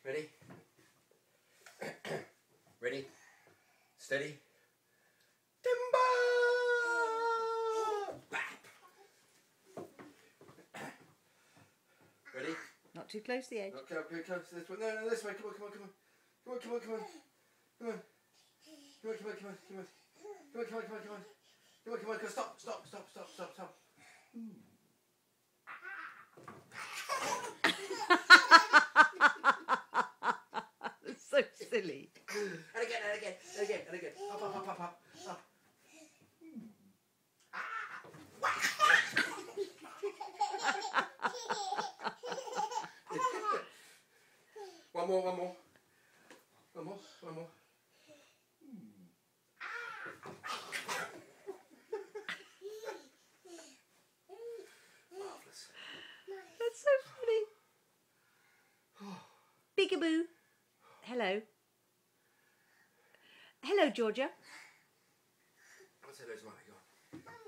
Ready? Ready? Steady. Timber! Bap! Ready? Not too close to the edge. Not too close to this one. No, this way. Come on. Come on. Come on. Come on. Come on. Come on. Come on. Come on. Come on. Come on. Come on. Come on. Come on. Come on. Come on. Come on. Come on. Come on. Stop. Stop. Stop. Stop. Stop. Stop. That's so silly. And again. And again. And again. And again. Up. Up. Up. Up. Up. Up. One more. One more. One more. One more. Marvellous. That's so funny. Peekaboo. Hello. Hello, Georgia. Let's say those money. Go on.